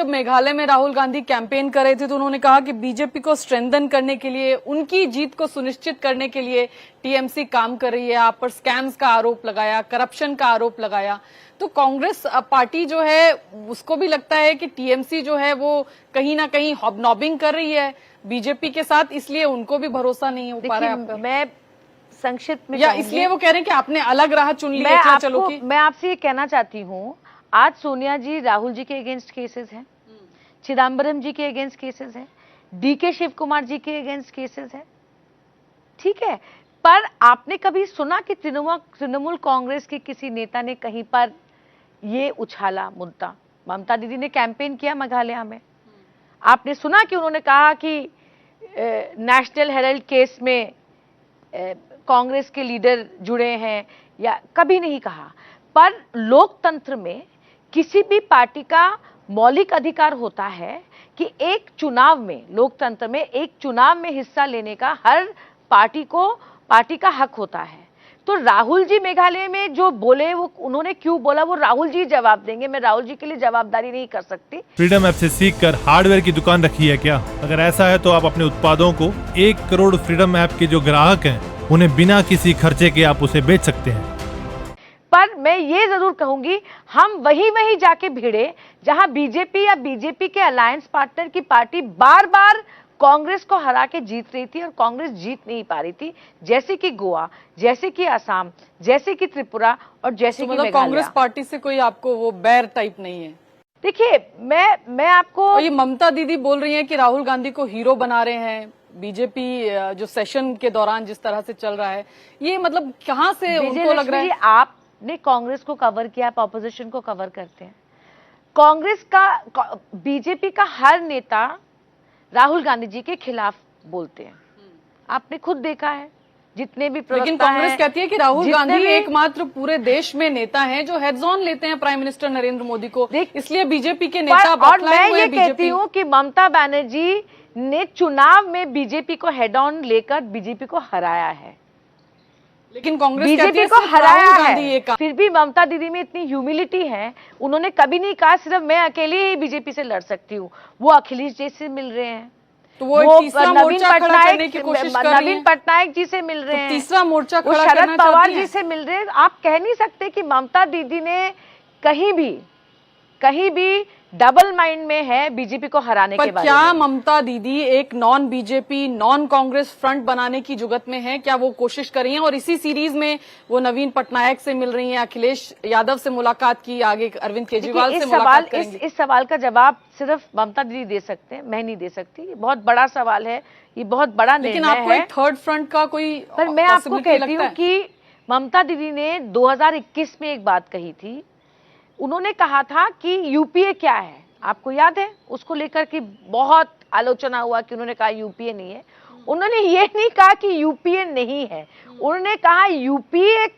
जब मेघालय में राहुल गांधी कैंपेन कर रहे थे तो उन्होंने कहा कि बीजेपी को स्ट्रेंथन करने के लिए, उनकी जीत को सुनिश्चित करने के लिए टीएमसी काम कर रही है। आप पर स्कैम्स का आरोप लगाया, करप्शन का आरोप लगाया। तो कांग्रेस पार्टी जो है उसको भी लगता है कि टीएमसी जो है वो कहीं ना कहीं हॉबनॉबिंग कर रही है बीजेपी के साथ, इसलिए उनको भी भरोसा नहीं हो पा रहा है। मैं संक्षिप्त में, या इसलिए वो कह रहे हैं कि आपने अलग राह चुन ली है। चलो मैं आपसे ये कहना चाहती हूँ, आज सोनिया जी राहुल जी के अगेंस्ट केसेस हैं, चिदम्बरम जी के अगेंस्ट केसेस हैं, डीके शिव कुमार जी के अगेंस्ट केसेस हैं, ठीक है। पर आपने कभी सुना कि तृणमूल कांग्रेस के किसी नेता ने कहीं पर ये उछाला मुद्दा? ममता दीदी ने कैंपेन किया मेघालय में, आपने सुना कि उन्होंने कहा कि नेशनल हेराल्ड केस में कांग्रेस के लीडर जुड़े हैं? या कभी नहीं कहा। पर लोकतंत्र में किसी भी पार्टी का मौलिक अधिकार होता है कि एक चुनाव में, लोकतंत्र में एक चुनाव में हिस्सा लेने का हर पार्टी का हक होता है। तो राहुल जी मेघालय में जो बोले, वो उन्होंने क्यों बोला, वो राहुल जी जवाब देंगे। मैं राहुल जी के लिए जवाबदारी नहीं कर सकती। फ्रीडम ऐप से सीखकर हार्डवेयर की दुकान रखी है क्या? अगर ऐसा है तो आप अपने उत्पादों को 1 करोड़ फ्रीडम ऐप के जो ग्राहक हैं उन्हें बिना किसी खर्चे के आप उसे बेच सकते हैं। पर मैं ये जरूर कहूंगी, हम वही जाके भिड़े जहां बीजेपी या बीजेपी के अलायंस पार्टनर की पार्टी बार बार कांग्रेस को हरा के जीत रही थी और कांग्रेस जीत नहीं पा रही थी, जैसे कि गोवा, जैसे कि असम, जैसे कि त्रिपुरा और जैसे कि मेघालय। कांग्रेस पार्टी से कोई आपको वो बैर टाइप नहीं है? देखिए, मैं आपको, और ये ममता दीदी बोल रही हैं कि राहुल गांधी को हीरो बना रहे हैं बीजेपी, जो सेशन के दौरान जिस तरह से चल रहा है, ये मतलब कहां से उनको लग रहा है? आपने कांग्रेस को कवर किया, आप ऑपोजिशन को कवर करते हैं। कांग्रेस का, बीजेपी का हर नेता राहुल गांधी जी के खिलाफ बोलते हैं, आपने खुद देखा है। जितने भी प्रवक्ता, लेकिन कांग्रेस कहती है कि राहुल गांधी एकमात्र पूरे देश में नेता हैं जो हेड्स ऑन लेते हैं प्राइम मिनिस्टर नरेंद्र मोदी को, इसलिए बीजेपी के नेता और मैं ये कहती हूँ कि ममता बनर्जी ने चुनाव में बीजेपी को हेड ऑन लेकर बीजेपी को हराया है, लेकिन कांग्रेस बीजेपी को हराया है। फिर भी ममता दीदी में इतनी ह्यूमिलिटी है, उन्होंने कभी नहीं कहा सिर्फ मैं अकेले ही बीजेपी से लड़ सकती हूँ। वो अखिलेश जी से मिल रहे हैं, तो वो नवीन पटनायक जी से मिल रहे हैं, तीसरा मोर्चा वो शरद पवार जी से मिल रहे हैं। आप कह नहीं सकते कि ममता दीदी ने कहीं भी डबल माइंड में है बीजेपी को हराने के बारे में। क्या ममता दीदी एक non BJP, non Congress front बनाने की जुगत में है? क्या वो कोशिश कर रही हैं? और इसी सीरीज में वो नवीन पटनायक से मिल रही हैं, अखिलेश यादव से मुलाकात की, आगे अरविंद केजरीवाल से मुलाकात करेंगी। इस सवाल का जवाब सिर्फ ममता दीदी दे सकते हैं, मैं नहीं दे सकती। ये बहुत बड़ा सवाल है, ये बहुत बड़ा निर्णय है। लेकिन आपको एक थर्ड फ्रंट का कोई, पर मैं आपको कहती हूँ कि ममता दीदी ने 2021 में एक बात कही थी। उन्होंने कहा था कि यूपीए क्या है, आपको याद है? उसको लेकर के बहुत आलोचना हुआ कि उन्होंने कहा यूपीए नहीं है। उन्होंने ये नहीं कहा कि यूपीए नहीं है, उन्होंने कहा यूपीए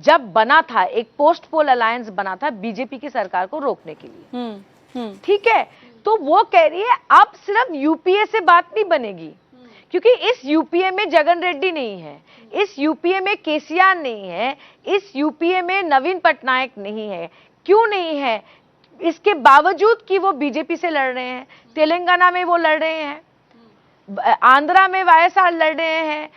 जब बना था, एक पोस्ट पोल अलायंस बना था बीजेपी की सरकार को रोकने के लिए, ठीक है। तो वो कह रही है अब सिर्फ यूपीए से बात नहीं बनेगी, क्योंकि इस यूपीए में जगन रेड्डी नहीं है, इस यूपीए में केसीआर नहीं है, इस यूपीए में नवीन पटनायक नहीं है। क्यों नहीं है? इसके बावजूद कि वो बीजेपी से लड़ रहे हैं, तेलंगाना में वो लड़ रहे हैं, आंध्रा में वाईएसआर लड़ रहे हैं,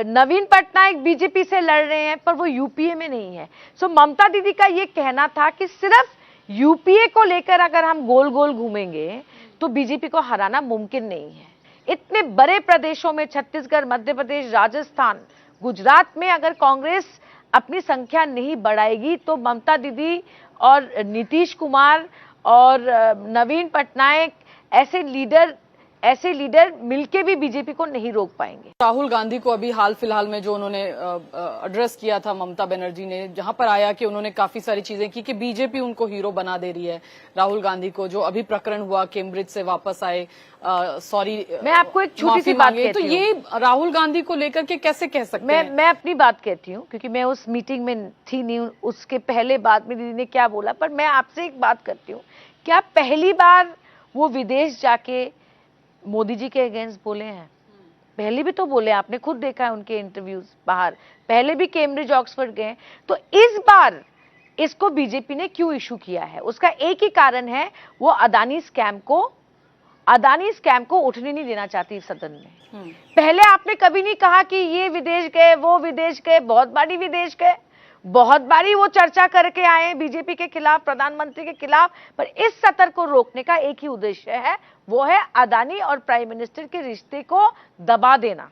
नवीन पटनायक बीजेपी से लड़ रहे हैं, पर वो यूपीए में नहीं है। सो ममता दीदी का ये कहना था कि सिर्फ यूपीए को लेकर अगर हम गोल गोल घूमेंगे तो बीजेपी को हराना मुमकिन नहीं है। इतने बड़े प्रदेशों में, छत्तीसगढ़, मध्य प्रदेश, राजस्थान, गुजरात में अगर कांग्रेस अपनी संख्या नहीं बढ़ाएगी तो ममता दीदी और नीतीश कुमार और नवीन पटनायक ऐसे लीडर मिलके भी बीजेपी को नहीं रोक पाएंगे। राहुल गांधी को अभी हाल फिलहाल में जो उन्होंने एड्रेस किया था ममता बनर्जी ने, जहां पर आया कि उन्होंने काफी सारी चीजें की कि बीजेपी उनको हीरो बना दे रही है राहुल गांधी को, जो अभी प्रकरण हुआ कैम्ब्रिज से वापस आए, सॉरी, मैं आपको एक छोटी सी बात कहती हूं। तो ये राहुल गांधी को लेकर के कैसे कह सकते हैं? मैं अपनी बात कहती हूँ, क्योंकि मैं उस मीटिंग में थी नहीं, उसके पहले बाद में दीदी ने क्या बोला। पर मैं आपसे एक बात करती हूँ, क्या पहली बार वो विदेश जाके मोदी जी के अगेंस्ट बोले हैं? पहले भी तो बोले, आपने खुद देखा है उनके इंटरव्यूज बाहर, पहले भी कैम्ब्रिज ऑक्सफोर्ड गए। तो इस बार इसको बीजेपी ने क्यों इशू किया है? उसका एक ही कारण है, वो अदानी स्कैम को उठने नहीं देना चाहती सदन में। पहले आपने कभी नहीं कहा कि ये विदेश गए, वो विदेश गए, बहुत बारी विदेश गए, बहुत बारी वो चर्चा करके आए हैं बीजेपी के खिलाफ, प्रधानमंत्री के खिलाफ, पर इस सत्र को रोकने का एक ही उद्देश्य है, वो है अदानी और प्राइम मिनिस्टर के रिश्ते को दबा देना।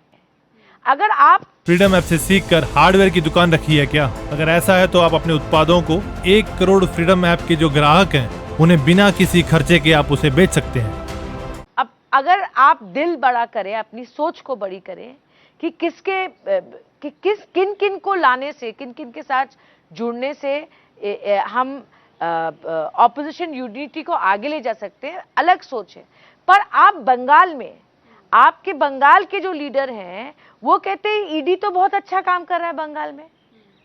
अगर आप फ्रीडम ऐप से सीखकर हार्डवेयर की दुकान रखी है क्या? अगर ऐसा है तो आप अपने उत्पादों को 1 करोड़ फ्रीडम ऐप के जो ग्राहक हैं उन्हें बिना किसी खर्चे के आप उसे बेच सकते हैं। अब अगर आप दिल बड़ा करें, अपनी सोच को बड़ी करें कि किन किन को लाने से, किन किन के साथ जुड़ने से हम ऑपोजिशन यूनिटी को आगे ले जा सकते हैं, अलग सोच है। पर आप बंगाल में, आपके बंगाल के जो लीडर हैं वो कहते हैं ईडी तो बहुत अच्छा काम कर रहा है बंगाल में,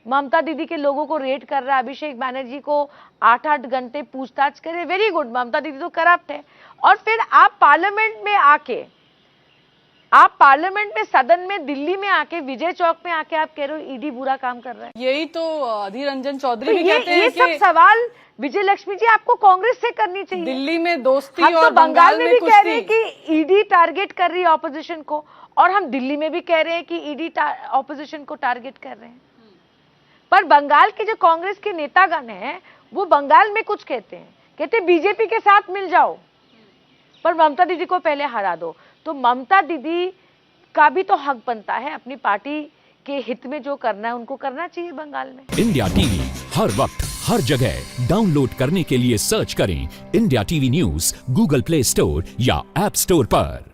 ममता दीदी के लोगों को रेड कर रहा है, अभिषेक बैनर्जी को 8-8 घंटे पूछताछ करे, वेरी गुड, ममता दीदी तो करप्ट है। और फिर आप पार्लियामेंट में आके, आप पार्लियामेंट में, सदन में, दिल्ली में आके, विजय चौक में आके आप कह रहे हो ईडी बुरा काम कर रहा है। यही तो अधीर रंजन चौधरी भी ये कहते हैं सब सवाल विजय लक्ष्मी जी आपको कांग्रेस से करनी चाहिए। दिल्ली में दोस्ती हम और तो बंगाल में भी कुश्ती। कह रहे हैं कि ईडी टारगेट कर रही है ऑपोजिशन को, और हम दिल्ली में भी कह रहे हैं कि ईडी ऑपोजिशन को टारगेट कर रहे हैं। पर बंगाल के जो कांग्रेस के नेतागण हैं वो बंगाल में कुछ कहते बीजेपी के साथ मिल जाओ, पर ममता दीदी को पहले हरा दो। तो ममता दीदी का भी तो हक बनता है, अपनी पार्टी के हित में जो करना है उनको करना चाहिए बंगाल में। इंडिया टीवी हर वक्त हर जगह डाउनलोड करने के लिए सर्च करें India TV news Google play store या ऐप स्टोर पर।